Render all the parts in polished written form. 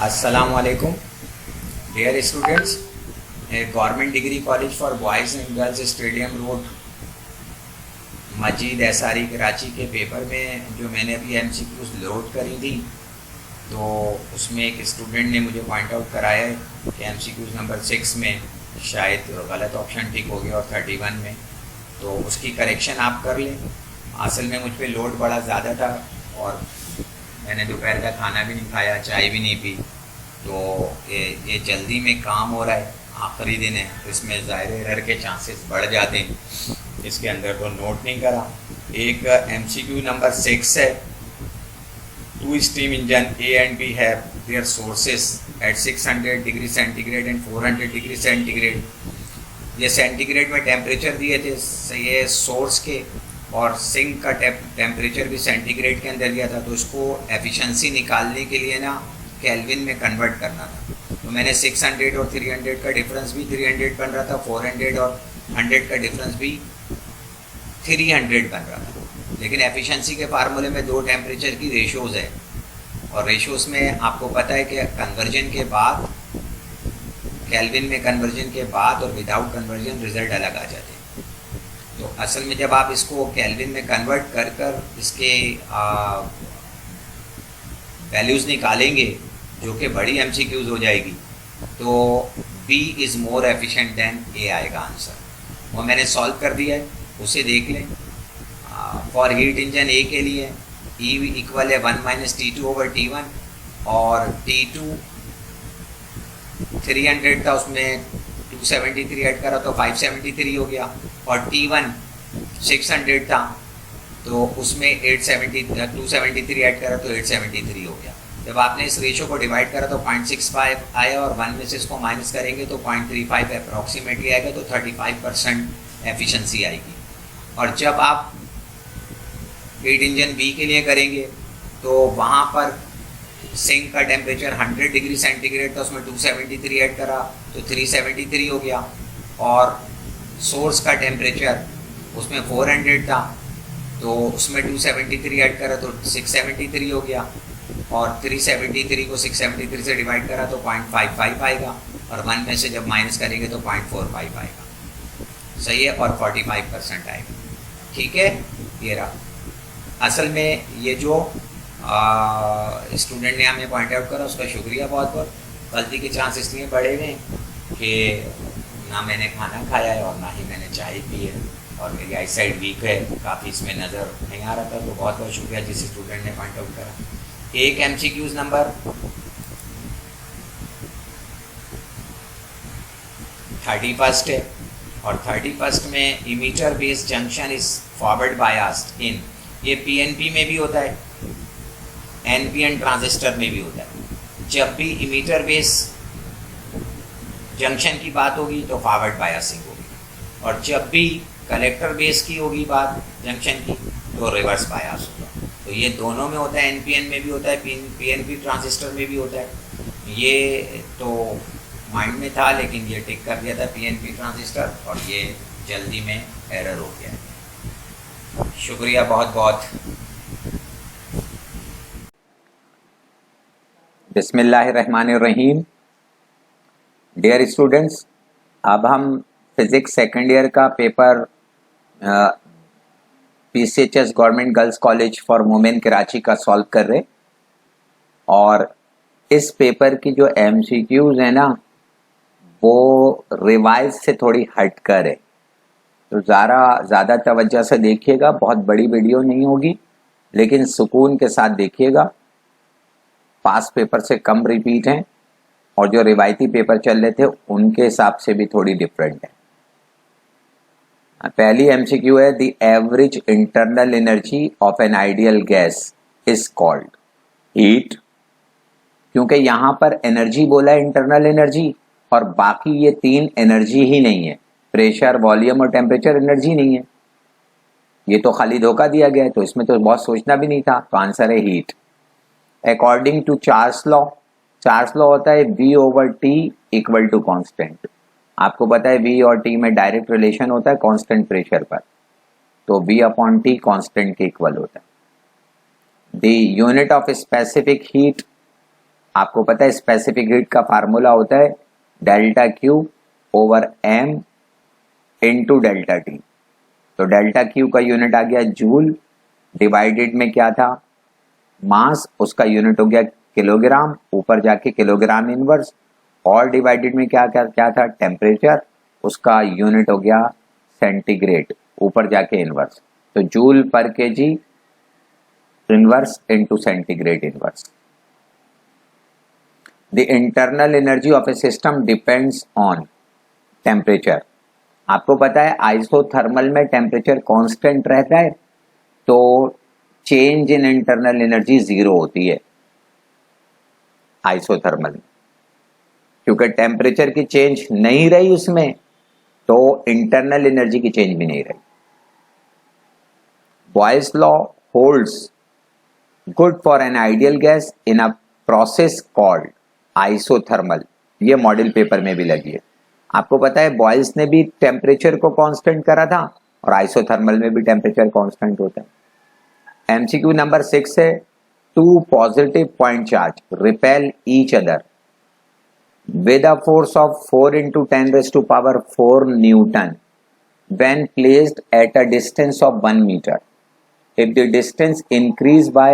अस्सलाम वालेकुम dear students. Government degree college for boys and girls stadium road Majeed SRE Karachi के paper में जो मैंने अभी एमसीक्यूज लोड करी थी, तो उसमें एक स्टूडेंट ने मुझे पॉइंट आउट कराया है कि एमसीक्यूज नंबर 6 में शायद गलत ऑप्शन टिक हो गया और 31 में, तो उसकी करेक्शन आप कर लें। असल में मुझ पर लोड बड़ा ज़्यादा था और मैंने दोपहर का खाना भी नहीं खाया, चाय भी नहीं पी, तो ये जल्दी में काम हो रहा है, आखिरी दिन है, तो इसमें ज़ाहिर एरर के चांसेस बढ़ जाते हैं। इसके अंदर तो नोट नहीं करा। एक एमसीक्यू नंबर 6 है, 2 steam engine A and B have their sources at 600 degree centigrade and 400 degree centigrade. ये सेंटीग्रेड में टेम्परेचर दिए थे, ये सोर्स के, और सिंक का टेम्परेचर भी सेंटीग्रेड के अंदर दिया था, तो उसको एफिशिएंसी निकालने के लिए ना केल्विन में कन्वर्ट करना था। तो मैंने 600 और 300 का डिफरेंस भी 300 बन रहा था, 400 और 100 का डिफरेंस भी 300 बन रहा था। लेकिन एफिशिएंसी के फार्मूले में दो टेम्परेचर की रेशोज़ है, और रेशोज़ में आपको पता है कि कन्वर्जन के बाद, केल्विन में कन्वर्जन के बाद और विदाउट कन्वर्जन रिज़ल्ट अलग आ जाते हैं। तो असल में जब आप इसको केल्विन में कन्वर्ट कर कर इसके वैल्यूज़ निकालेंगे, जो कि बड़ी एमसीक्यूज़ हो जाएगी, तो B is more efficient then A आएगा आंसर। वो मैंने सॉल्व कर दिया है, उसे देख लें। फॉर हीट इंजन A के लिए E इक्वल है 1 - T2/T1, और T2 300 था, उसमें 273 ऐड करा तो 573 हो गया, और T1 600 था तो उसमें 273 ऐड करा तो 873 हो गया। जब आपने इस रेशो को डिवाइड करा तो 0.65 आया, और 1 में से इसको माइनस करेंगे तो 0.35 अप्रॉक्सीमेटली आएगा, तो 35% एफिशिएंसी आएगी। और जब आप हीट इंजन बी के लिए करेंगे तो वहाँ पर सिंक का टेम्परेचर 100 डिग्री सेंटीग्रेड था, उसमें 273 ऐड करा तो 373 हो गया, और सोर्स का टेम्परेचर उसमें 400 था, तो उसमें 273 ऐड करा तो 673 हो गया, और 373 को 673 से डिवाइड करा तो 0.55 आएगा, और 1 में से जब माइनस करेंगे तो 0.45 आएगा। सही है, और 45% आएगा। ठीक है, ये रहा। असल में ये जो स्टूडेंट ने हमें पॉइंट आउट करा, उसका शुक्रिया बहुत बहुत। गलती के चांस इसलिए बढ़े हुए हैं कि ना मैंने खाना खाया है और ना ही मैंने चाय पी है, और मेरी आई साइड वीक है, काफ़ी इसमें नज़र नहीं आ रहा था, तो बहुत बहुत शुक्रिया जिस स्टूडेंट ने पॉइंट आउट करा। एक एमसीक्यूज नंबर 31 है, और 31 में emitter base junction is forward biased in, ये पीएनपी में भी होता है, एनपीएन ट्रांजिस्टर में भी होता है। जब भी इमीटर बेस जंक्शन की बात होगी तो फॉरवर्ड बायसिंग होगी, और जब भी कलेक्टर बेस की होगी बात जंक्शन की तो रिवर्स बायस होगा। तो ये दोनों में होता है, एनपीएन में भी होता है, पीएनपी ट्रांजिस्टर में भी होता है। ये तो माइंड में था, लेकिन ये टिक कर दिया था पीएनपी ट्रांजिस्टर, और ये जल्दी में एरर हो गया। शुक्रिया बहुत बहुत। बिस्मिल्लाहिर्रहमानिर्रहीम। डियर स्टूडेंट्स, अब हम फिज़िक्स सेकेंड ईयर का paper PCHS government girls college for women Karachi का सॉल्व कर रहे, और इस पेपर की जो एमसीक्यूज है ना, वो रिवाइज से थोड़ी हट कर है, तो ज़्यादा तवज्जो से देखिएगा। बहुत बड़ी वीडियो नहीं होगी, लेकिन सुकून के साथ देखिएगा। पास पेपर से कम रिपीट हैं, और जो रिवायती पेपर चल रहे थे उनके हिसाब से भी थोड़ी डिफरेंट है। पहली एमसीक्यू है, the average internal energy of an ideal gas is called heat. क्योंकि यहाँ पर एनर्जी बोला है, इंटरनल एनर्जी, और बाकी ये तीन एनर्जी ही नहीं है, प्रेशर, वॉल्यूम और टेम्परेचर एनर्जी नहीं है। ये तो खाली धोखा दिया गया है, तो इसमें तो बहुत सोचना भी नहीं था। तो आंसर है heat. According to Charles law, Charles law होता है V/T इक्वल टू कॉन्स्टेंट। आपको पता है V और T में डायरेक्ट रिलेशन होता है कांस्टेंट प्रेशर पर, तो V/T कांस्टेंट के इक्वल होता है। The unit of specific heat आपको पता है स्पेसिफिक हीट का फार्मूला होता है delta Q over M into delta T. तो डेल्टा क्यू का यूनिट आ गया जूल, डिवाइडेड में क्या था मास, उसका यूनिट हो गया किलोग्राम, ऊपर जाके किलोग्राम इनवर्स, और डिवाइडेड में क्या क्या क्या था टेम्परेचर, उसका यूनिट हो गया सेंटीग्रेड, ऊपर जाके इनवर्स। तो जूल पर KG inverse into centigrade inverse. The internal energy of a system depends on temperature. आपको पता है आइसोथर्मल में टेम्परेचर कांस्टेंट रहता है, तो change in internal energy zero होती है आइसोथर्मल में, क्योंकि टेम्परेचर की चेंज नहीं रही उसमें, तो इंटरनल एनर्जी की चेंज भी नहीं रही। Boyle's law holds good for an ideal gas in a process called isothermal. ये मॉडल पेपर में भी लगी है। आपको पता है बॉयल्स ने भी टेम्परेचर को कांस्टेंट करा था और आइसोथर्मल में भी टेम्परेचर कांस्टेंट होता है। एमसीक्यू नंबर 6 है, two positive point charge repel each other with a force of 4 into 10 raised to power 4 Newton when placed at a distance of 1 meter. If the distance increased by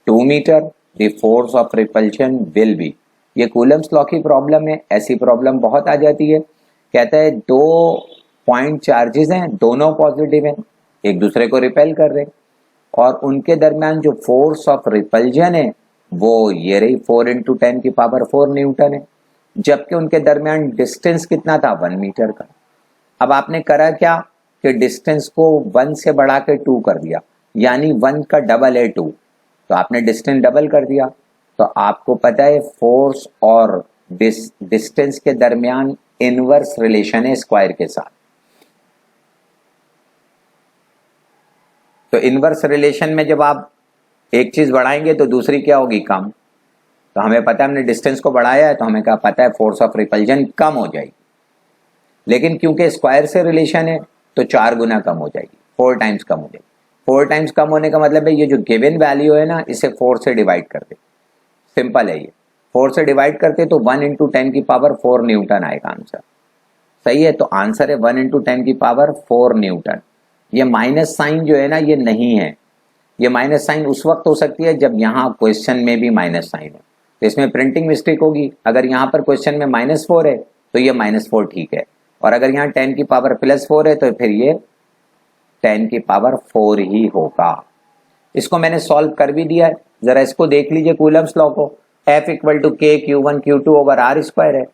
2 meter, the force of repulsion will be. ये Coulomb's law की problem है, ऐसी problem बहुत आ जाती है। कहता है दो पॉइंट चार्जेस हैं, दोनों पॉजिटिव हैं, एक दूसरे को रिपेल कर रहे हैं, और उनके दरमियान जो फोर्स ऑफ रिपल्जन है वो ये रही 4 into 10 की पावर 4 न्यूटन है, जबकि उनके दरमियान डिस्टेंस कितना था 1 मीटर का। अब आपने करा क्या कि डिस्टेंस को 1 से बढ़ा के 2 कर दिया, यानी 1 का डबल है 2, तो आपने डिस्टेंस डबल कर दिया। तो आपको पता है फोर्स और डिस्टेंस के दरमियान इनवर्स रिलेशन है स्क्वायर के साथ। तो इनवर्स रिलेशन में जब आप एक चीज बढ़ाएंगे तो दूसरी क्या होगी कम। तो हमें पता है हमने डिस्टेंस को बढ़ाया है तो हमें क्या पता है फोर्स ऑफ रिपल्जन कम हो जाएगी, लेकिन क्योंकि स्क्वायर से रिलेशन है तो 4 गुना कम हो जाएगी, 4 टाइम्स कम हो जाएगी। 4 टाइम्स कम होने का मतलब है ये जो गिवन वैल्यू है ना, इसे 4 से डिवाइड कर दे। सिंपल है ये, 4 से डिवाइड करते तो 1 into 10 की पावर 4 न्यूटन आएगा आंसर। सही है, तो आंसर है 1 into 10 की पावर 4 न्यूटन। ये माइनस साइन जो है ना ये नहीं है, ये माइनस साइन उस वक्त हो सकती है जब यहाँ क्वेश्चन में भी माइनस साइन है, तो इसमें प्रिंटिंग मिस्टेक होगी। अगर यहाँ पर क्वेश्चन में -4 है तो ये -4 ठीक है, और अगर यहाँ 10 की पावर +4 है तो फिर ये 10 की पावर 4 ही होगा। इसको मैंने सॉल्व कर भी दिया है, जरा इसको देख लीजिए कूलम्स लॉ को। F = K Q1 Q2 over R² है।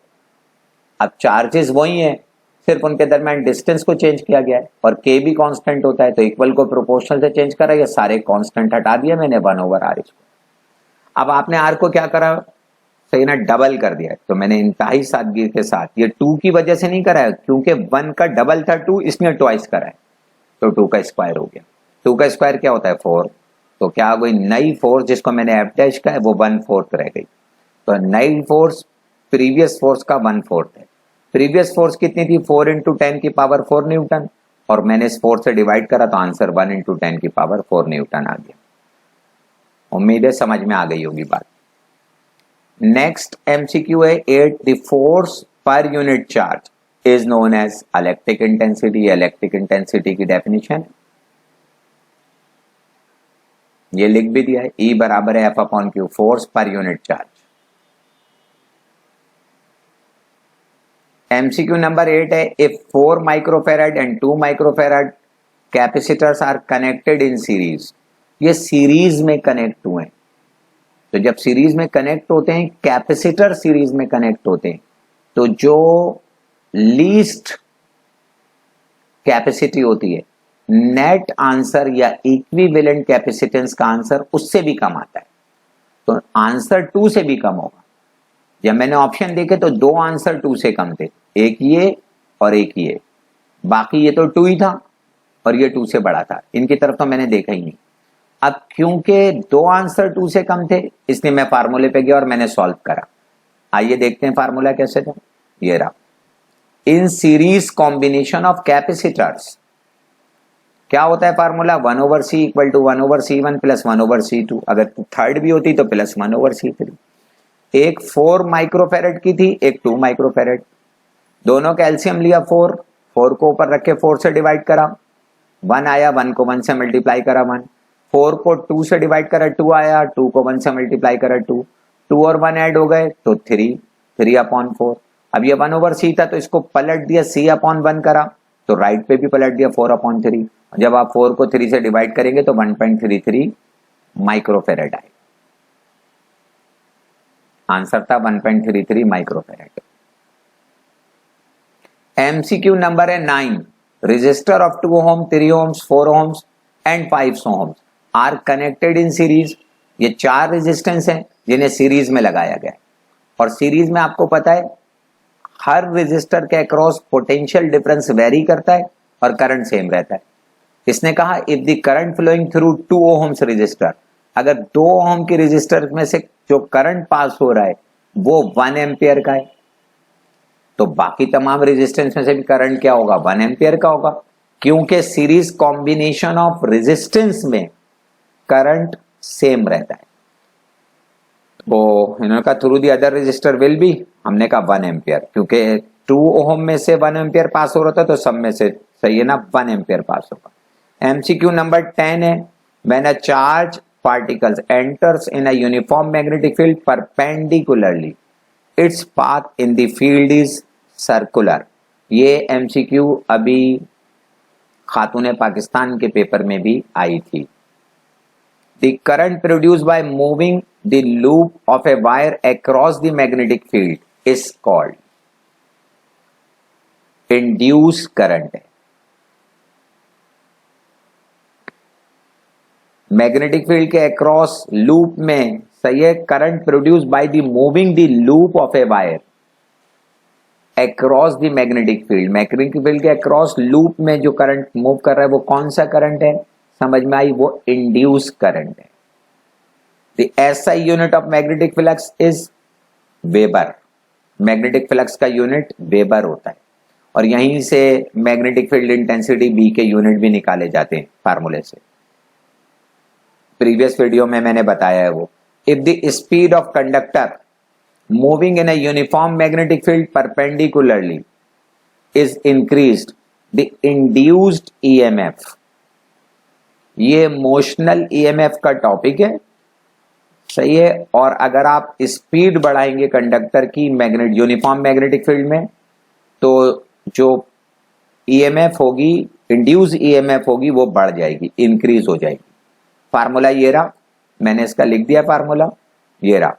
अब चार्जेस वही हैं, सिर्फ उनके दरमियान डिस्टेंस को चेंज किया गया है, और K भी कांस्टेंट होता है, तो इक्वल को प्रोपोर्शनल से चेंज करा, ये सारे कांस्टेंट हटा दिया मैंने 1 ओवर R²। अब आपने R को क्या करा, सही ना, डबल कर दिया है। तो मैंने इंतहाई सादगी के साथ, ये 2 की वजह से नहीं करा है, क्योंकि 1 का डबल था 2, इसने ट्वाइस करा है, तो 2 का स्क्वायर हो गया। 2 का स्क्वायर क्या होता है 4, तो क्या हो गई नई फोर्स, जिसको मैंने F' का है वो 1/4 रह गई। तो नई फोर्स प्रीवियस फोर्स का 1/4 है। प्रीवियस फोर्स कितनी थी 4 into 10 की पावर 4 न्यूटन, और मैंने इस 4 से डिवाइड करा तो आंसर 1 into 10 की पावर 4 न्यूटन आ गया। उम्मीद है समझ में आ गई होगी बात। नेक्स्ट एमसीक्यू है 8, the force per unit charge is known as electric intensity. Electric intensity की डेफिनेशन ये लिख भी दिया है, E बराबर है F/Q, force per unit charge. MCQ number 8 है, if 4 microfarad and 2 microfarad capacitors are connected in series. ये सीरीज में कनेक्ट हुए हैं, तो जब सीरीज में कनेक्ट होते हैं, कैपेसिटर सीरीज में कनेक्ट होते हैं, तो जो लीस्ट कैपेसिटी होती है, नेट आंसर या इक्विवेलेंट कैपेसिटेंस का आंसर उससे भी कम आता है, तो आंसर 2 से भी कम होगा। जब मैंने ऑप्शन देखे तो 2 आंसर 2 से कम थे, एक ये और एक ये, बाकी ये तो 2 ही था और ये 2 से बड़ा था, इनकी तरफ तो मैंने देखा ही नहीं। अब क्योंकि 2 आंसर 2 से कम थे, इसलिए मैं फार्मूले पे गया और मैंने सॉल्व करा। आइए देखते हैं फार्मूला कैसे था। ये रहा, in series combination of capacitors क्या होता है फार्मूला, 1/C = 1/C1 + 1/C2। अगर थर्ड भी होती तो +1/C3। एक 4 माइक्रोफेरेड की थी, एक 2 माइक्रोफेरेड। दोनों का एलसीएम लिया 4, 4 को ऊपर रखे 4 से डिवाइड करा, 1 आया, 1 को 1 से मल्टीप्लाई करा 1, 4 को 2 से डिवाइड करा 2 आया, 2 को 1 से मल्टीप्लाई करा 2, 2 और 1 ऐड हो गए तो 3, 3/4। अब ये 1/c था तो इसको पलट दिया, c/1 करा तो राइट पे भी पलट दिया 4/3। जब आप 4 को 3 से डिवाइड करेंगे तो 1.33 माइक्रोफेरेड आए। आंसर था 1.33 माइक्रोफेरेड। एमसीक्यू नंबर है 9। Resistor of 2 ohm, 3 ohms, 4 ohms and 5 ohms are connected in series. ये 4 रेजिस्टेंस हैं जिन्हें सीरीज में लगाया गया है, और सीरीज में आपको पता है हर रेजिस्टर के अक्रॉस पोटेंशियल डिफरेंस वेरी करता है और करंट सेम रहता है। इसने कहा if the current flowing through 2 ohms resistor, अगर 2 ohm के रेजिस्टर में से जो करंट पास हो रहा है वो 1 एम्पियर का है, तो बाकी तमाम रेजिस्टेंस में से भी करंट क्या होगा, 1 एम्पियर का होगा, क्योंकि सीरीज कॉम्बिनेशन ऑफ रेजिस्टेंस में करंट सेम रहता है। तो इन्होंने कहा through the other register will be, हमने कहा 1 एम्पियर, क्योंकि 2 ohm में से 1 एम्पियर पास हो रहा था तो सब में से सही है ना, 1 एम्पियर पास होगा। एमसीक्यू नंबर 10 है when a charge particles enters in a uniform magnetic field perpendicularly its path in the field is circular. ये एमसीक्यू अभी खातून पाकिस्तान के पेपर में भी आई थी। The current produced by moving the loop of a wire across the magnetic field is called induced current है। Magnetic field के across loop में सही है, current produce by the moving the loop of a wire across the magnetic field. Magnetic field के across loop में जो current move कर रहा है वो कौन सा करंट है, समझ में आई, वो इंड्यूस करंट है। The SI unit of magnetic flux is weber. Magnetic flux का यूनिट वेबर होता है, और यहीं से मैग्नेटिक फील्ड इंटेंसिटी बी के यूनिट भी निकाले जाते हैं फार्मूले से, प्रीवियस वीडियो में मैंने बताया है वो। If the speed of conductor moving in a uniform magnetic field perpendicularly is increased, the induced EMF, ये मोशनल ईएमएफ का टॉपिक है, सही है। और अगर आप स्पीड बढ़ाएंगे कंडक्टर की यूनिफॉर्म मैग्नेटिक फील्ड में, तो जो ईएमएफ होगी, इंड्यूस ईएमएफ होगी, वो बढ़ जाएगी, इंक्रीज हो जाएगी। फार्मूला ये रहा, मैंने इसका लिख दिया फार्मूला, ये रहा,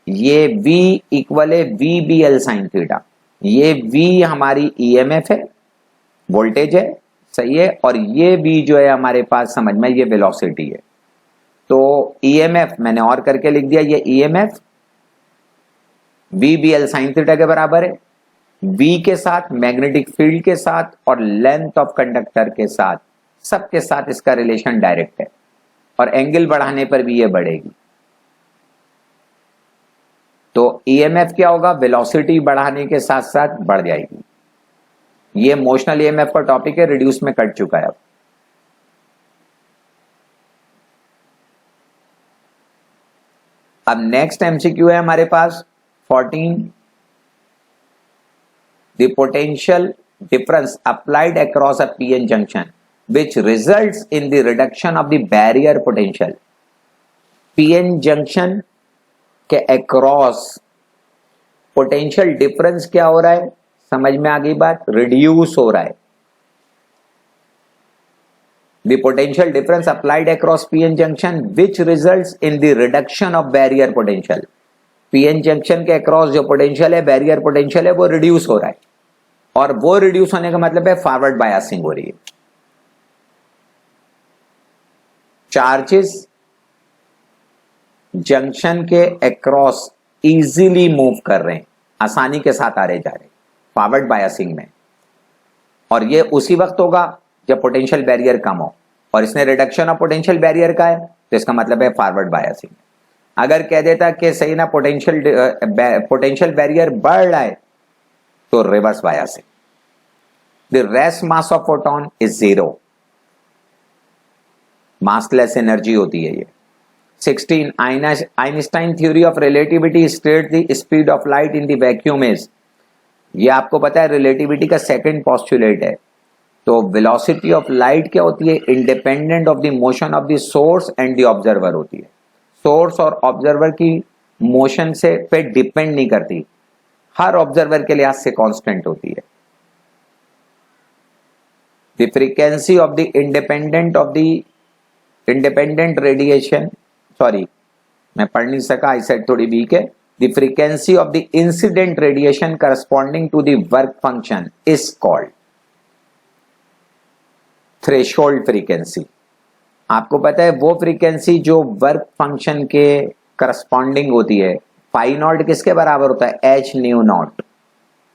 ये V इक्वल है VBL साइन थीटा। ये V हमारी ईएमएफ है, वोल्टेज है, सही है, और ये भी जो है हमारे पास समझ में, ये वेलोसिटी है। तो ईएमएफ मैंने और करके लिख दिया, ये ईएमएफ VBL साइन थीटा के बराबर है, V के साथ, मैग्नेटिक फील्ड के साथ और लेंथ ऑफ कंडक्टर के साथ, सबके साथ इसका रिलेशन डायरेक्ट है, और एंगल बढ़ाने पर भी ये बढ़ेगी। तो ईएमएफ क्या होगा, वेलोसिटी बढ़ाने के साथ साथ बढ़ जाएगी। ये मोशनल ईएमएफ का टॉपिक है, रिड्यूस में कट चुका है। अब नेक्स्ट एमसीक्यू है हमारे पास 14। The potential difference applied across a PN junction which results in the reduction of the barrier potential। PN junction के अक्रॉस पोटेंशियल डिफरेंस क्या हो रहा है, समझ में आ गई बात, रिड्यूस हो रहा है। The potential difference applied across PN junction which results in the reduction of barrier potential। PN junction के अक्रॉस जो पोटेंशियल है, बैरियर पोटेंशियल है, वो रिड्यूस हो रहा है, और वो रिड्यूस होने का मतलब है फॉरवर्ड बायसिंग हो रही है। चार्जेस जंक्शन के अक्रॉस इजीली मूव कर रहे हैं, आसानी के साथ आ रहे जा रहे हैं फॉरवर्ड बायसिंग में, और ये उसी वक्त होगा जब पोटेंशियल बैरियर कम हो, और इसने रिडक्शन ऑफ पोटेंशियल बैरियर का है, तो इसका मतलब है फॉरवर्ड बायसिंग। अगर कह देता कि सही ना पोटेंशियल बैरियर बढ़ रहा है, तो reverse biasing. The rest mass of photon is 0, massless energy होती है ये, 16 Einstein theory of relativity state the speed of light in the vacuum is, ये आपको पता है रिलेटिविटी का सेकंड पोस्टुलेट है। तो वेलोसिटी ऑफ लाइट क्या होती है? Independent of the motion of the source and the observer होती है। सोर्स और ऑब्जर्वर की मोशन से पे डिपेंड नहीं करती, हर ऑब्जर्वर के लिहाज से कांस्टेंट होती है। The frequency of the independent radiation, sorry मैं पढ़ नहीं सका, आई सेड थोड़ी वीक है। The frequency of the incident radiation corresponding to the work function is called threshold frequency. आपको पता है वो फ्रीक्वेंसी जो वर्क फंक्शन के करस्पॉन्डिंग होती है, फाई नॉट किसके बराबर होता है? एच न्यू नॉट,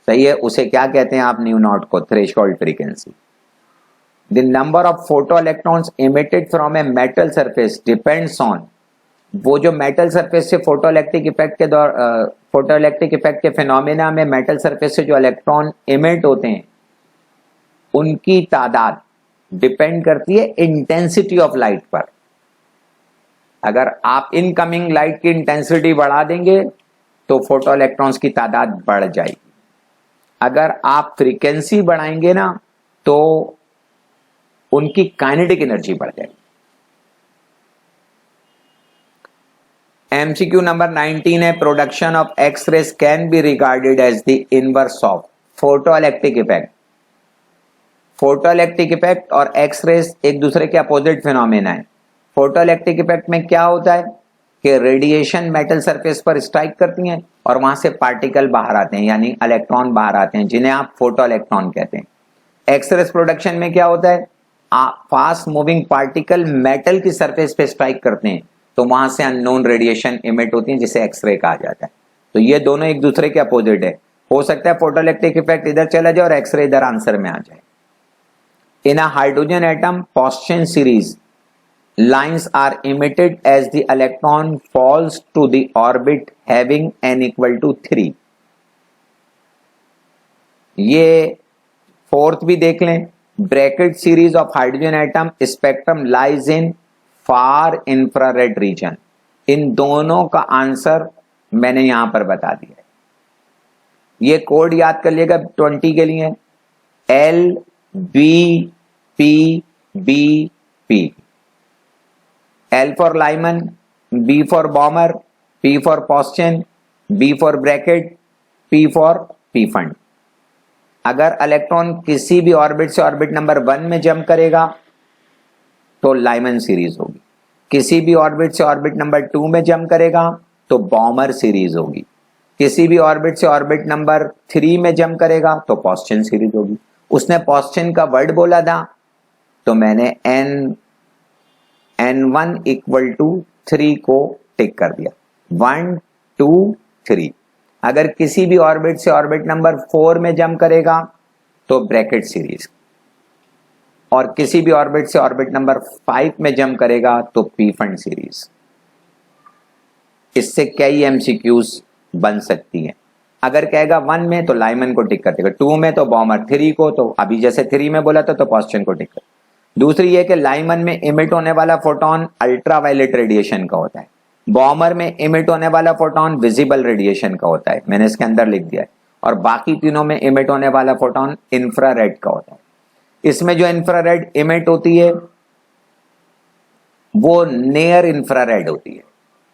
सही है, उसे क्या कहते हैं आप? न्यू नॉट को, threshold frequency. The number of photo electrons emitted from a metal surface depends on, वो जो मेटल सरफेस से फोटोइलेक्ट्रिक इफेक्ट के फिनोमेना में मेटल सरफेस से जो इलेक्ट्रॉन इमिट होते हैं उनकी तादाद डिपेंड करती है इंटेंसिटी ऑफ लाइट पर। अगर आप इनकमिंग लाइट की इंटेंसिटी बढ़ा देंगे तो फोटो इलेक्ट्रॉन्स की तादाद बढ़ जाएगी। अगर आप फ्रीक्वेंसी बढ़ाएंगे ना तो उनकी काइनेटिक एनर्जी बढ़ जाएगी। एमसीक्यू नंबर 19 है, production of X rays can be regarded as the inverse of photoelectric effect. Photoelectric effect और एक्स रेज एक दूसरे के अपोजिट फिनोमेना है। फोटोइलेक्ट्रिक इफेक्ट में क्या होता है कि रेडिएशन मेटल सरफेस पर स्ट्राइक करती हैं और वहां से पार्टिकल बाहर आते हैं, यानी इलेक्ट्रॉन बाहर आते हैं, जिन्हें आप फोटो इलेक्ट्रॉन कहते हैं। एक्स रेज प्रोडक्शन में क्या होता है? फास्ट मूविंग पार्टिकल मेटल की सरफेस पे स्ट्राइक करते हैं तो वहां से अननोन रेडिएशन इमिट होती है जिसे एक्सरे कहा जाता है। तो ये दोनों एक दूसरे के अपोजिट है। हो सकता है फोटोइलेक्ट्रिक इफेक्ट इधर चला जाए और एक्सरे इधर आंसर में आ जाए। In a hydrogen atom Paschen series lines are emitted as the electron falls to the orbit having n equal to 3। ये फोर्थ भी देख लें, Brackett series of hydrogen atom spectrum lies in far infrared region. इन दोनों का answer मैंने यहां पर बता दिया है। ये कोड याद कर लिएगा 20 के लिए, L B P B P। L for Lyman, B for Balmer, P for Poston, B for bracket, P for P fund। अगर इलेक्ट्रॉन किसी भी ऑर्बिट से ऑर्बिट नंबर 1 में जंप करेगा तो लाइमन सीरीज होगी, किसी भी ऑर्बिट से ऑर्बिट नंबर 2 में जंप करेगा तो बॉमर सीरीज होगी, किसी भी ऑर्बिट से ऑर्बिट नंबर 3 में जंप करेगा तो पॉस्चन सीरीज होगी। उसने पॉस्चन का वर्ड बोला था तो मैंने n1 इक्वल टू 3 को टिक कर दिया, 1 2 3। अगर किसी भी ऑर्बिट से ऑर्बिट नंबर 4 में जंप करेगा तो ब्रैकेट सीरीज, और किसी भी ऑर्बिट से ऑर्बिट नंबर 5 में जंप करेगा तो पी फंड सीरीज। इससे कई एमसीक्यूज बन सकती हैं। अगर कहेगा 1 में तो लाइमन को टिक कर देगा, 2 में तो बॉमर, 3 को तो अभी जैसे 3 में बोला था तो पॉस्चन को टिक कर। दूसरी ये कि लाइमन में इमिट होने वाला फोटोन अल्ट्रावायलेट रेडिएशन का होता है, बॉमर में इमिट होने वाला फोटोन विजिबल रेडिएशन का होता है, मैंने इसके अंदर लिख दिया है, और बाकी तीनों में इमिट होने वाला फोटोन इंफ्रारेड का होता है। इसमें जो इंफ्रारेड इमिट होती है वो नियर इंफ्रारेड होती है,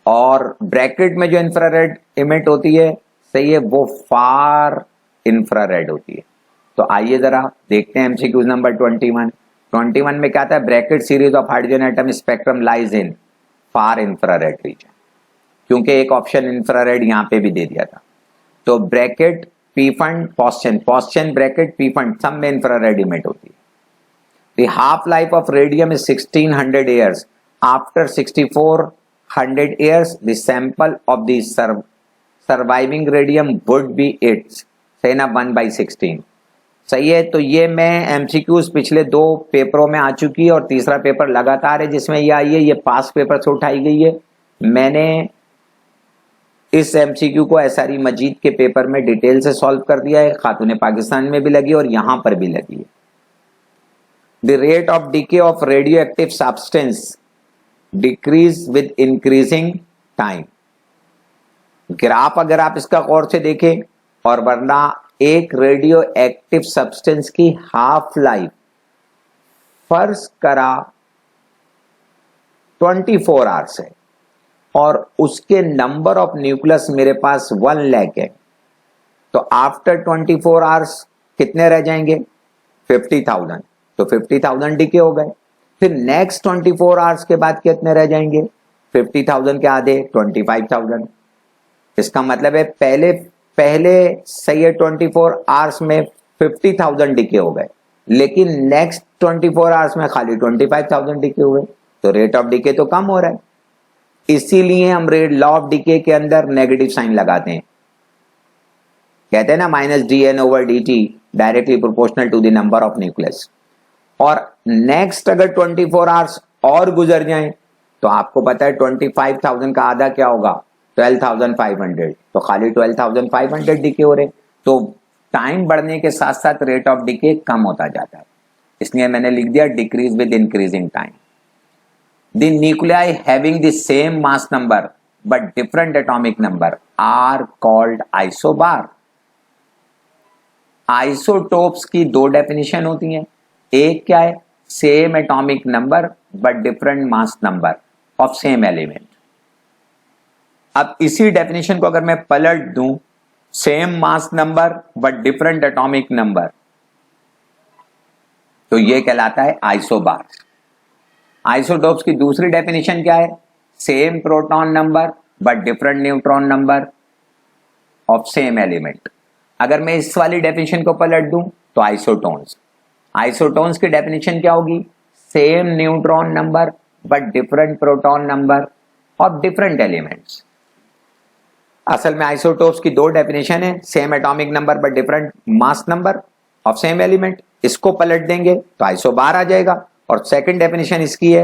और ब्रैकेट में जो इंफ्रारेड इमिट होती है, सही है, वो फार इंफ्रारेड होती है। तो आइए जरा देखते हैं एमसीक्यूज नंबर 21 में क्या था? Bracket series of hydrogen atom spectrum lies in far infrared reason, क्योंकि एक ऑप्शन इंफ्रारेड यहां पे भी दे दिया था। तो Brackett Pfund Paschen Brackett Pfund सब में इंफ्रारेड इमिट होती है। The half life of radium is 1600 years. After 6400 years the sample of the surviving radium would be it's, सही ना, 1/16। सही है। तो ये मैं एमसीक्यूज पिछले 2 पेपरों में आ चुकी है और तीसरा पेपर लगातार है जिसमें ये आई है, ये पास पेपर से उठाई गई है। मैंने इस एमसीक्यू को एसआरई मजीद के पेपर में डिटेल से सॉल्व कर दिया है, खातून पाकिस्तान में भी लगी और यहां पर भी लगी है। The rate of decay of radio active substance decrease with increasing time. Graph अगर आप इसका गौर से देखें, और वरना एक रेडियो एक्टिव सब्सटेंस की हाफ लाइफ फर्ज करा 24 आवर्स है और उसके नंबर ऑफ न्यूक्लियस मेरे पास 1 लाख है, तो आफ्टर 24 आवर्स कितने रह जाएंगे? 50,000। तो 50,000 डीके हो गए। फिर नेक्स्ट 24 आवर्स के बाद कितने रह जाएंगे? 50,000 के आधे 25,000। इसका मतलब है पहले सही है 24 आवर्स में 50,000 डीके हो गए, लेकिन नेक्स्ट 24 आवर्स में खाली 25,000 डीके हुए, तो रेट ऑफ डीके तो कम हो रहा है। इसीलिए हम रेट लॉ ऑफ डीके के अंदर नेगेटिव साइन लगाते हैं, कहते हैं ना -dn/dt directly proportional to the number of nucleus. और नेक्स्ट अगर 24 आवर्स और गुजर जाएं तो आपको पता है 25,000 का आधा क्या होगा? 12,500। तो खाली 12,500 डीके हो रहे, तो टाइम बढ़ने के साथ साथ रेट ऑफ डीके कम होता जाता है। इसलिए मैंने लिख दिया decrease with increasing time. The nuclei having the same mass number but different atomic number are called isobar. Isotopes की दो डेफिनेशन होती हैं। एक क्या है? Same atomic number but different mass number of same element. अब इसी डेफिनेशन को अगर मैं पलट दूं, same mass number but different atomic number, तो ये कहलाता है आइसोबार। आइसोटोप्स की दूसरी डेफिनेशन क्या है? Same proton number but different neutron number of same element. अगर मैं इस वाली डेफिनेशन को पलट दूं तो आइसोटोन्स। आइसोटोन्स की डेफिनेशन क्या होगी? Same neutron number but different proton number of different elements. असल में आइसोटोप्स की दो डेफिनेशन है, same atomic number but different mass number of same element. इसको पलट देंगे तो आइसोबार आ जाएगा। और सेकंड डेफिनेशन इसकी है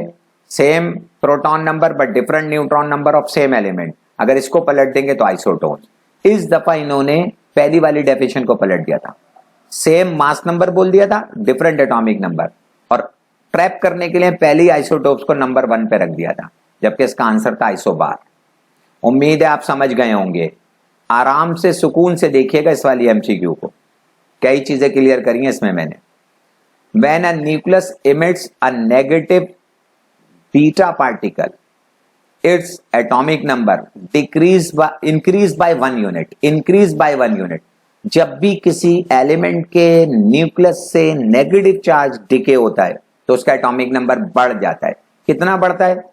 same proton number but different neutron number of same element. अगर इसको पलट देंगे तो आइसोटोन्स। इस दफा इन्होंने पहली वाली डेफिनेशन को पलट दिया था, सेम मास नंबर बोल दिया था, डिफरेंट एटॉमिक नंबर, और ट्रैप करने के लिए पहली आइसोटोप्स को नंबर 1 पे रख दिया था, जबकि इसका आंसर था आइसोबार। उम्मीद है आप समझ गए होंगे। आराम से सुकून से देखिएगा इस वाली एमसीक्यू को, कई चीजें क्लियर करी हैं इसमें मैंने। When a nucleus emits a negative beta particle, its atomic number increase by 1 unit. Increase by 1 unit. जब भी किसी एलिमेंट के न्यूक्लियस से नेगेटिव चार्ज डिके होता है तो उसका एटॉमिक नंबर बढ़ जाता है। कितना बढ़ता है?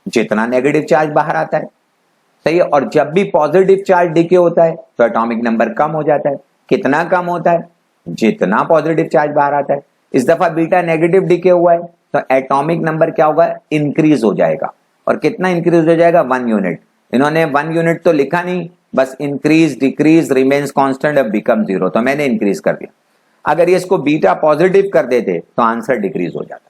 जितना नेगेटिव चार्ज बाहर आता है, सही है। और जब भी पॉजिटिव चार्ज डिके होता है तो एटॉमिक नंबर कम हो जाता है। कितना कम होता है? जितना पॉजिटिव चार्ज बाहर आता है। इस दफा बीटा नेगेटिव डिके हुआ है तो एटॉमिक नंबर क्या होगा? इंक्रीज हो जाएगा। और कितना इंक्रीज हो जाएगा? 1 यूनिट। इन्होंने 1 यूनिट तो लिखा नहीं, बस इंक्रीज डिक्रीज रिमेन्स कांस्टेंट अब बिकम 0, तो मैंने इंक्रीज कर दिया। अगर ये इसको बीटा पॉजिटिव कर देते तो आंसर डिक्रीज हो जाता।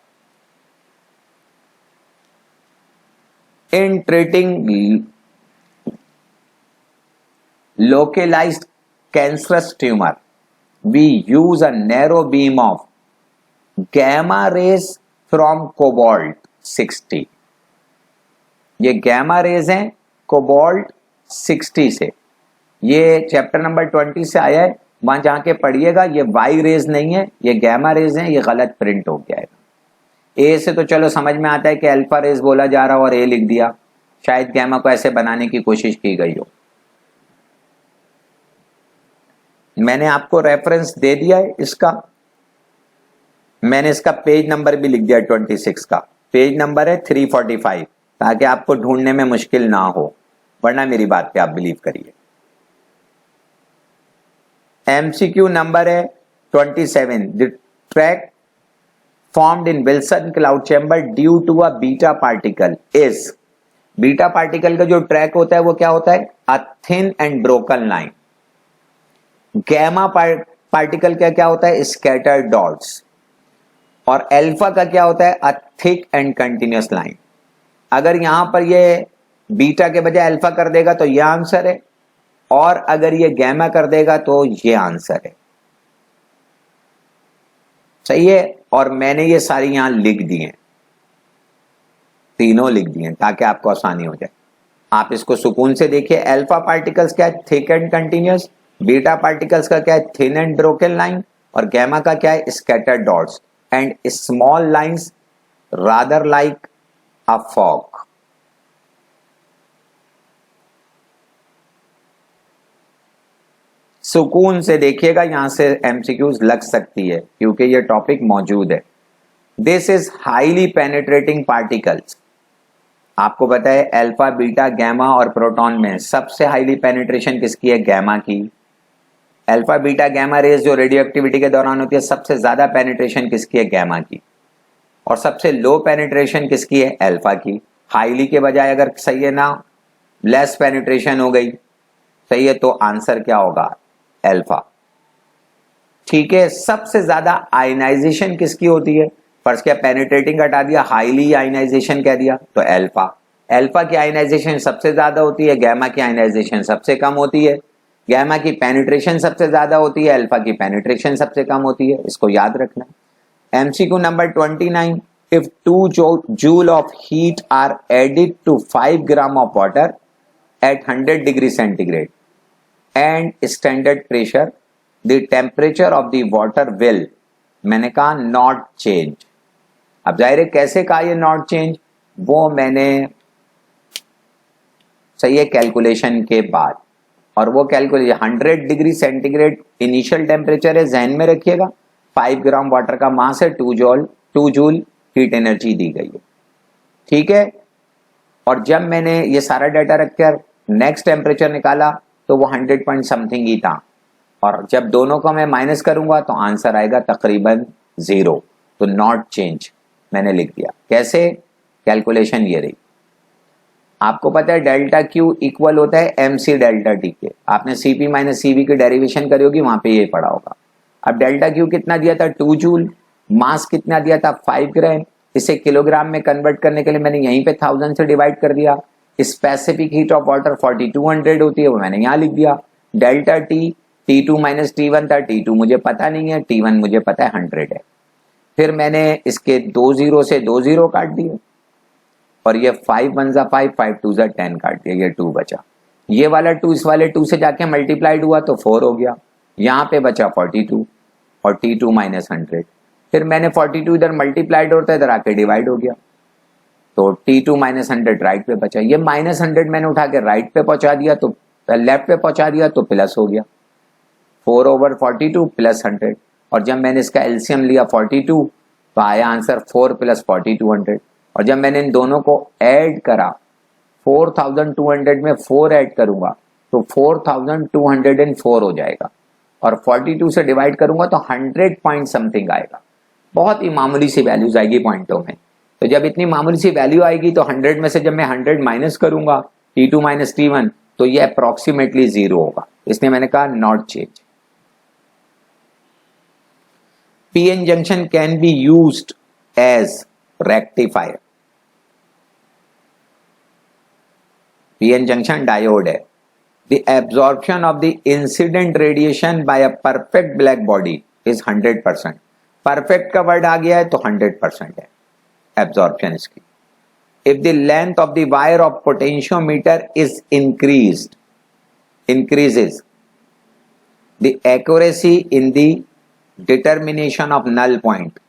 इन treating localized cancerous tumor, we use a narrow beam of gamma rays from cobalt 60। ये gamma rays हैं cobalt 60 से। ये चैप्टर नंबर 20 से आया है, वहां जाके पढ़िएगा। ये वाई रेज नहीं है, ये गैमा रेज हैं। ये गलत प्रिंट हो गया है। ए से तो चलो समझ में आता है कि अल्फा रेज बोला जा रहा हो और ए लिख दिया, शायद गैमा को ऐसे बनाने की कोशिश की गई हो। मैंने आपको रेफरेंस दे दिया है इसका, मैंने इसका पेज नंबर भी लिख दिया 26 का। पेज नंबर है 345, ताकि आपको ढूंढने में मुश्किल ना हो, वरना मेरी बात पे आप बिलीव करिए। एमसीक्यू नंबर है 27। The track formed in Wilson cloud chamber due to a beta particle is. Beta particle का जो ट्रैक होता है वो क्या होता है? A thin and broken line. Gamma particle का क्या होता है? Scattered dots. और अल्फा का क्या होता है? A thick and continuous line. अगर यहां पर ये बीटा के बजाय अल्फा कर देगा तो ये आंसर है, और अगर ये गैमा कर देगा तो ये आंसर है। सही है। और मैंने ये सारी यहां लिख दी हैं। तीनों लिख दिए ताकि आपको आसानी हो जाए। आप इसको सुकून से देखिए। अल्फा पार्टिकल्स क्या है? Thick and continuous. Beta particles का क्या है? Thin and broken line. और गैमा का क्या है? Scattered dots and small lines rather like a fog. सुकून से देखिएगा, यहां से एमसीक्यूज लग सकती है क्योंकि ये टॉपिक मौजूद है। This is highly penetrating particles. आपको पता है अल्फा बीटा गैमा और प्रोटॉन में सबसे हाईली पेनिट्रेशन किसकी है? गैमा की। अल्फा बीटा गैमा रेज जो रेडियो एक्टिविटी के दौरान होती है, सबसे ज्यादा पेनिट्रेशन किसकी है? गैमा की। और सबसे लो पेनिट्रेशन किसकी है? अल्फा की। हाईली के बजाय अगर सही है ना, लेस पेनिट्रेशन हो गई, सही है, तो आंसर क्या होगा? अल्फा। ठीक है। सबसे ज्यादा आयनाइजेशन किसकी होती है? फर्स्ट क्या पेनिट्रेटिंग हटा दिया, हाईली आयनाइजेशन कह दिया, तो अल्फा। अल्फा की आयनाइजेशन सबसे ज्यादा होती है, गैमा की आयनाइजेशन सबसे कम होती है। गैमा की पेनिट्रेशन सबसे ज्यादा होती है, अल्फा की पेनिट्रेशन सबसे कम होती है। इसको याद रखना। MCQ number 29, if 2 joule of heat are added to 5 gram of water at 100 degree centigrade and standard pressure, the temperature of the water will, मैंने कहा नॉट चेंज। अब जाहिर है कैसे कहा ये नॉट चेंज, वो मैंने सही है कैलकुलेशन के बाद। और वो calculation 100 degree centigrade initial temperature है, जहन में रखिएगा। 5 ग्राम वाटर का मास है, 2 जूल हीट एनर्जी दी गई है। ठीक है। और जब मैंने ये सारा डाटा रखकर नेक्स्ट टेम्परेचर निकाला तो वो 100 पॉइंट समथिंग ही था। और जब दोनों को मैं माइनस करूंगा तो आंसर आएगा तकरीबन 0। तो नॉट चेंज मैंने लिख दिया। कैसे? कैलकुलेशन ये रही। आपको पता है डेल्टा क्यू इक्वल होता है MC डेल्टा टी के। आपने CP माइनस CV की डेरिवेशन करी होगी, वहां पे ये पढ़ा होगा। अब डेल्टा क्यू कितना दिया था? 2 जूल। मास कितना दिया था? 5 ग्राम। इसे किलोग्राम में कन्वर्ट करने के लिए मैंने यहीं पे 1000 से डिवाइड कर दिया। स्पेसिफिक हीट ऑफ वाटर 4200 होती है, वो मैंने यहां लिख दिया। Delta T T2 minus T1 था, T2 मुझे पता नहीं है, T1 मुझे पता है 100 है। फिर मैंने इसके 2 0 से 2 0 काट दिए और ये 5 1 जा 5, 5 2 जा 10 काट दिया, ये 2 बचा। ये वाला 2 इस वाले 2 से जाके मल्टीप्लाइड हुआ तो 4 हो गया। यहाँ पे बचा 42 और T2 माइनस 100। फिर मैंने 42 इधर मल्टीप्लाइड होता है, इधर आके डिवाइड हो गया, तो T2 माइनस 100 राइट पे बचा। ये माइनस 100 मैंने उठा के राइट पे पहुंचा दिया, तो लेफ्ट पे पहुंचा दिया तो प्लस हो गया। 4/42 प्लस 100। और जब मैंने इसका एलसीएम लिया 42 तो आया आंसर 4 प्लस 4200। और जब मैंने इन दोनों को ऐड करा, 4200 में 4 ऐड करूंगा तो 4204 हो जाएगा। और 42 से डिवाइड करूंगा तो 100 पॉइंट समथिंग आएगा। बहुत ही मामूली सी वैल्यूज आएगी पॉइंटों में। तो जब इतनी मामूली सी वैल्यू आएगी तो 100 में से जब मैं 100 माइनस करूंगा T2 माइनस T1 तो ये अप्रोक्सीमेटली 0 होगा। इसलिए मैंने कहा not change. PN junction can be used as rectifier. PN junction diode है। The absorption of the incident radiation by a perfect black body is 100%. Perfect का वर्ड आ गया है तो 100% है absorption इसकी। If the length of the wire of potentiometer is increases the accuracy in the determination of null point.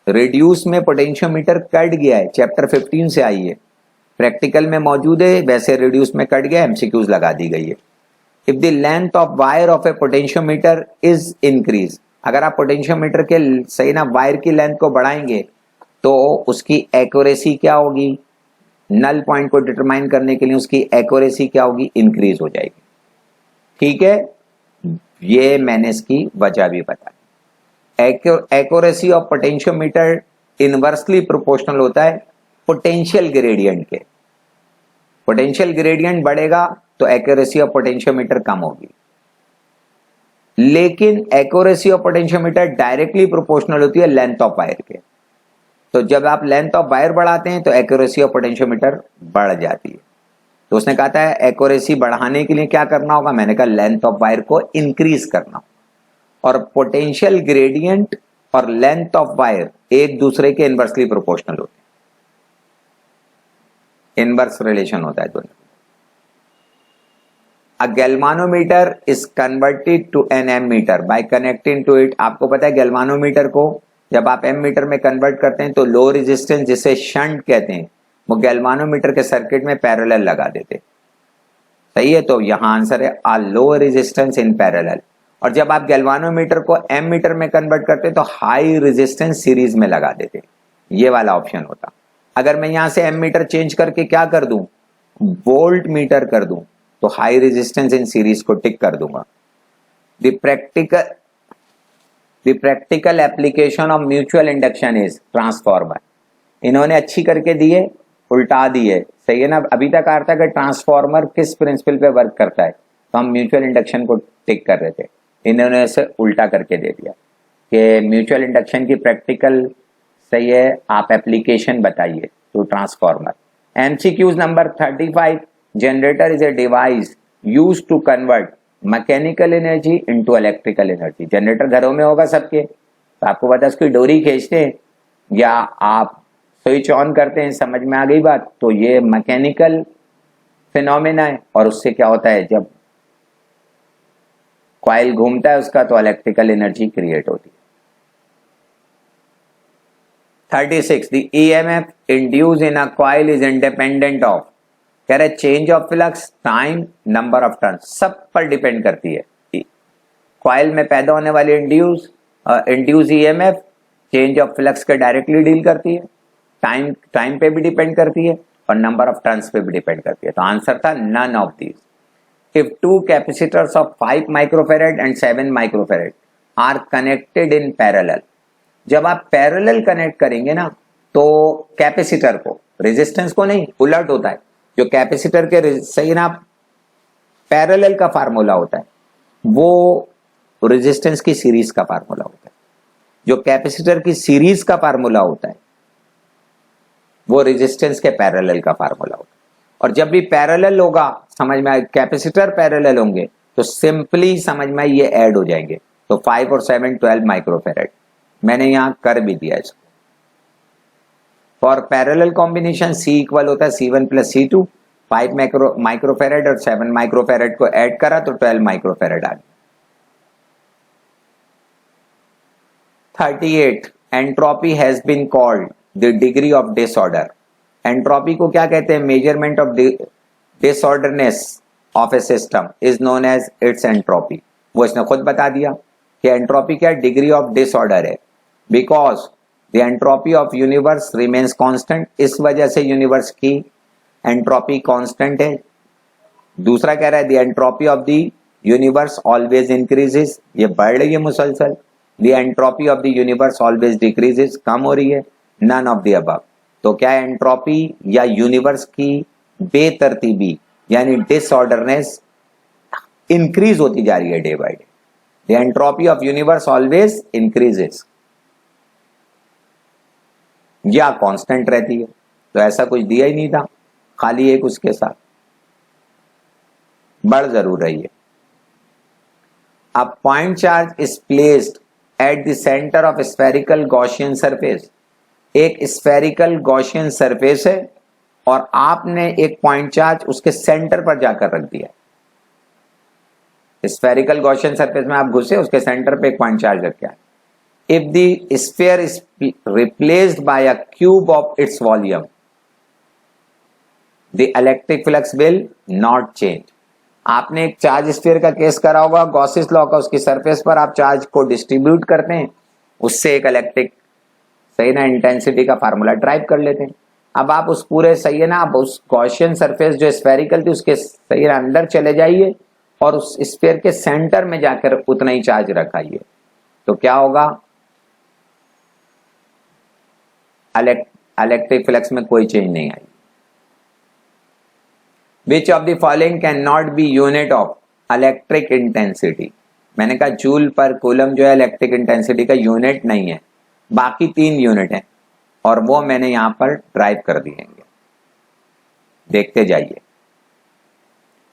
Reduce में potentiometer cut गया है, chapter 15 से आई है, प्रैक्टिकल में मौजूद है, वैसे रिड्यूस में कट गया, एमसीक्यूज लगा दी गई है। If the length of wire of A potentiometer is increase, अगर आप पोटेंशियोमीटर के सही ना वायर की लेंथ को बढ़ाएंगे तो उसकी एक्यूरेसी क्या होगी? नल पॉइंट को डिटरमाइन करने के लिए उसकी एक्यूरेसी क्या होगी? इंक्रीज हो जाएगी। ठीक है, ये मैंने इसकी वजह भी बताई। Accuracy of potentiometer inversely proportional होता है पोटेंशियल ग्रेडियंट के। पोटेंशियल ग्रेडियंट बढ़ेगा तो एक्यूरेसी ऑफ पोटेंशियोमीटर कम होगी। लेकिन accuracy of potentiometer directly proportional होती है लेंथ ऑफ वायर के। तो जब आप लेंथ ऑफ वायर बढ़ाते हैं तो एक्यूरेसी ऑफ पोटेंशियोमीटर बढ़ जाती है। तो उसने कहा था एक्यूरेसी बढ़ाने के लिए क्या करना होगा? मैंने कहा लेंथ ऑफ वायर को इंक्रीज करना। और पोटेंशियल ग्रेडियंट और लेंथ ऑफ वायर एक दूसरे के इनवर्सली प्रोपोर्शनल होते इनवर्स रिलेशन होता है दोनों। A galvanometer is converted to an ammeter by connecting to it. आपको पता है गैल्वानोमीटर को जब आप एमीटर में कन्वर्ट करते हैं तो लो रेजिस्टेंस जिसे शंट कहते हैं वो गैल्वानोमीटर के सर्किट में पैरेलल लगा देते। सही है, तो यहां आंसर है आ लो रेजिस्टेंस इन पैरेलल। और जब आप गैल्वानोमीटर को एमीटर में कन्वर्ट करते तो हाई रेजिस्टेंस सीरीज में लगा देते, ये वाला ऑप्शन होता। अगर मैं यहां से एमीटर चेंज करके क्या कर दूं, वोल्ट मीटर कर दूं, तो हाई रेजिस्टेंस इन सीरीज को टिक कर दूंगा। The practical application of mutual induction is transformer. इन्होंने अच्छी करके दिए, उल्टा दिए, सही है ना। अभी तक आ रहा था कि ट्रांसफॉर्मर किस प्रिंसिपल पे वर्क करता है, तो हम म्यूचुअल इंडक्शन को टिक कर रहे थे, इन्होंने इसे उल्टा करके दे दिया कि म्यूचुअल इंडक्शन की प्रैक्टिकल सही है, आप एप्लीकेशन बताइए तो transformer. MCQs number 35, generator is a device used to convert mechanical energy into electrical energy. Generator घरों में होगा सबके, तो आपको पता है उसकी डोरी खींचते हैं या आप स्विच ऑन करते हैं, समझ में आ गई बात। तो ये मैकेनिकल फिनोमेना है, और उससे क्या होता है जब कॉइल घूमता है उसका तो इलेक्ट्रिकल एनर्जी क्रिएट होती है। 36, the EMF induce in a coil is independent of, कह रहे change of flux, time, number of turn, सब पर डिपेंड करती है। कॉइल में पैदा होने वाली induce EMF change of flux के डायरेक्टली डील करती है, टाइम पे भी डिपेंड करती है और नंबर ऑफ टर्न्स पे भी डिपेंड करती है। तो आंसर था none of these. If two capacitors of 5 microfarad and 7 microfarad are connected in parallel, जब आप पैरेलल कनेक्ट करेंगे ना तो कैपेसिटर को, रेजिस्टेंस को नहीं, उलट होता है। जो कैपेसिटर के सही ना पैरेलल का फार्मूला होता है वो रेजिस्टेंस की सीरीज का फार्मूला होता है। जो कैपेसिटर की सीरीज का फार्मूला होता है वो रेजिस्टेंस के पैरेलल का फार्मूला होता है। और जब भी पैरेलल होगा, समझ में आए, कैपेसिटर पैरेलल होंगे तो सिंपली समझ में ये ऐड हो जाएंगे। तो 5 और 7 12 माइक्रोफेरेड, मैंने यहां कर भी दिया इसको। For parallel combination C equal होता है C1 प्लस C2, 5 माइक्रोफेरेड और 7 माइक्रोफेरेड को ऐड करा तो 12 माइक्रोफेरेड आ गया। 38, entropy has been called the degree of disorder. Entropy को क्या कहते हैं, measurement of disorderness of a system is known as its entropy. वो इसने खुद बता दिया कि एंट्रोपी क्या डिग्री ऑफ डिसऑर्डर है, because the entropy of universe remains constant, इस वजह से यूनिवर्स की एंट्रोपी कांस्टेंट है। दूसरा कह रहा है the entropy of the universe always increases, ये बढ़ रही है मुसलसल। The entropy of the universe always decreases, कम हो रही है। None of the above. तो क्या एंट्रोपी या यूनिवर्स की बेतरतीबी यानी डिसऑर्डरनेस इंक्रीज होती जा रही है day by day. The entropy of universe always increases या कांस्टेंट रहती है। तो ऐसा कुछ दिया ही नहीं था, खाली एक उसके साथ बढ़ जरूर रही है। अब point charge is placed at the centre of spherical Gaussian surface. एक स्फेरिकल गॉसियन सरफेस है और आपने एक पॉइंट चार्ज उसके सेंटर पर जाकर रख दिया। स्फेरिकल गॉसियन सरफेस में आप घुसे, उसके सेंटर पे एक पॉइंट चार्ज रख दिया। If the sphere is replaced by a cube of its volume, the electric flux will not change. आपने एक चार्ज स्फीयर का केस करा होगा, गॉसिस लॉ का, उसकी सरफेस पर आप चार्ज को डिस्ट्रीब्यूट करते हैं, उससे एक इलेक्ट्रिक सही ना इंटेंसिटी का फार्मूला ड्राइव कर लेते हैं। अब आप उस पूरे सही है ना, आप उस गॉसियन सरफेस जो स्फेरिकल थी उसके सही है अंदर चले जाइए और उस स्फीयर के सेंटर में जाकर उतना ही चार्ज रखाइए, तो क्या होगा, इलेक्ट्रिक फ्लक्स में कोई चेंज नहीं आई। Which of the following can not be unit of electric intensity. मैंने कहा जूल पर कूलम जो है इलेक्ट्रिक इंटेंसिटी का यूनिट नहीं है, बाकी 3 यूनिट हैं और वो मैंने यहां पर ड्राइव कर दिए, देखते जाइए।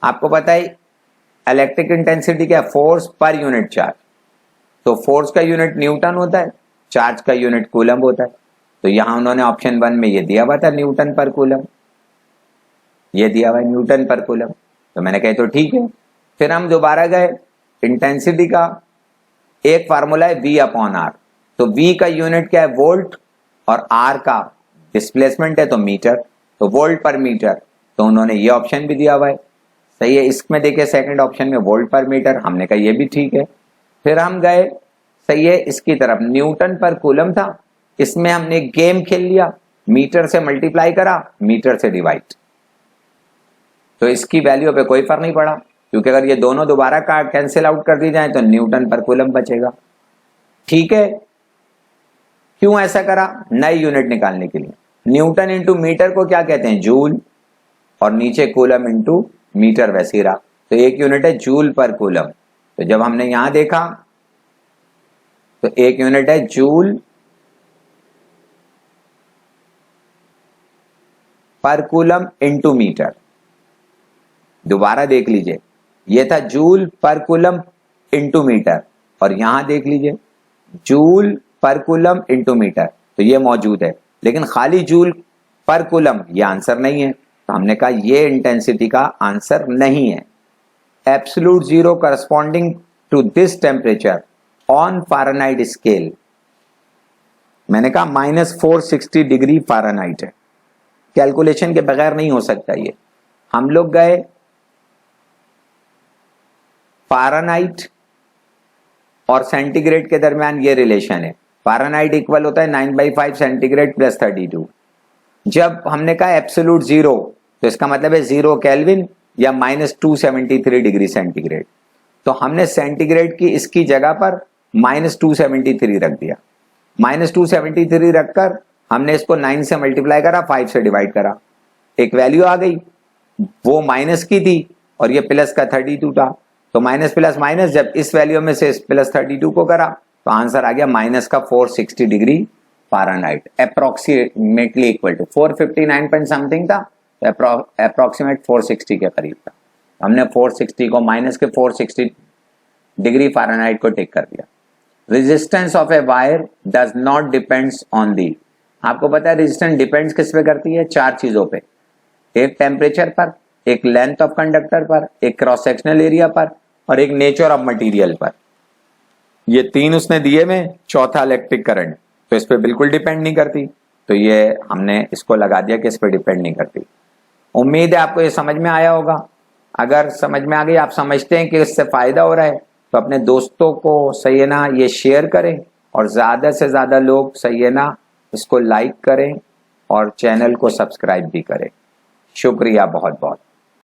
आपको पता है इलेक्ट्रिक इंटेंसिटी क्या, फोर्स पर यूनिट चार्ज। तो फोर्स का यूनिट न्यूटन होता है, चार्ज का यूनिट कूलम होता है। तो यहां उन्होंने ऑप्शन 1 में ये दिया हुआ था न्यूटन पर कूलम। ये दिया हुआ है न्यूटन पर कूलम। तो मैंने कहा तो ठीक है। फिर हम दोबारा गए, इंटेंसिटी का एक फार्मूला है V अपॉन आर। तो V का यूनिट क्या है? वोल्ट, और R का डिस्प्लेसमेंट है तो मीटर, तो वोल्ट पर मीटर। तो उन्होंने ये ऑप्शन भी दिया हुआ है, सही है। इसमें देखिए सेकंड ऑप्शन में वोल्ट पर मीटर, हमने कहा ये भी ठीक है। फिर हम गए, सही है, इसकी तरफ न्यूटन पर कूलम था, इसमें हमने गेम खेल लिया, मीटर से मल्टीप्लाई करा, मीटर से डिवाइड। तो इसकी वैल्यू पे कोई फर्क नहीं पड़ा, क्योंकि अगर ये दोनों दोबारा कैंसिल आउट कर दी जाए तो न्यूटन पर कूलम बचेगा। ठीक है, क्यों ऐसा करा? नई यूनिट निकालने के लिए। न्यूटन इंटू मीटर को क्या कहते हैं? जूल, और नीचे कूलम इंटू मीटर वैसे ही रहा। तो एक यूनिट है जूल पर कूलम। तो जब हमने यहां देखा तो एक यूनिट है जूल पर कूलम इंटू मीटर। दोबारा देख लीजिए, ये था जूल पर कूलम इंटू मीटर, और यहां देख लीजिए जूल पर कूलम इंटू मीटर। तो ये मौजूद है, लेकिन खाली जूल पर कूलम ये आंसर नहीं है। तो हमने कहा ये इंटेंसिटी का आंसर नहीं है। Absolute zero corresponding to this temperature on Fahrenheit scale, मैंने कहा -460 डिग्री फ़ारेनहाइट है, कैलकुलेशन के बगैर नहीं हो सकता ये। हम लोग गए फ़ारेनहाइट और सेंटीग्रेड के दरमियान ये रिलेशन है, फ़ारेनहाइट इक्वल होता है 9/5 सेंटीग्रेड प्लस 32। जब हमने कहा एब्सोल्यूट जीरो, तो इसका मतलब है 0 केल्विन या -273 डिग्री सेंटीग्रेड। तो हमने सेंटीग्रेड की इसकी जगह पर -273 रख दिया। -273 रखकर हमने इसको 9 से मल्टीप्लाई करा, 5 से डिवाइड करा, एक वैल्यू आ गई, वो माइनस की थी और ये प्लस का 32 था। तो माइनस प्लस माइनस, जब इस वैल्यू में से प्लस 32 को करा तो आंसर आ गया -460 degree Fahrenheit, approximately equal to 459 point something था, अप्रोक्सीमेट 460 के करीब था। हमने 460 को -460 डिग्री फ़ारेनहाइट को टिक कर दिया। Resistance of a wire does not depends on the, आपको पता है रेजिस्टेंस डिपेंड्स किस पे करती है? 4 चीजों पे, एक टेम्परेचर पर, एक लेंथ ऑफ कंडक्टर पर, एक क्रॉस सेक्शनल एरिया पर, और एक नेचर ऑफ मटेरियल पर। ये 3 उसने दिए में, चौथा इलेक्ट्रिक करंट, तो इस पे बिल्कुल डिपेंड नहीं करती। तो ये हमने इसको लगा दिया कि इस पे डिपेंड नहीं करती। उम्मीद है आपको ये समझ में आया होगा। अगर समझ में आ गई, आप समझते हैं कि इससे फायदा हो रहा है, तो अपने दोस्तों को सही है ना ये शेयर करें, और ज्यादा से ज्यादा लोग सही है ना इसको लाइक करें और चैनल को सब्सक्राइब भी करें। शुक्रिया बहुत बहुत।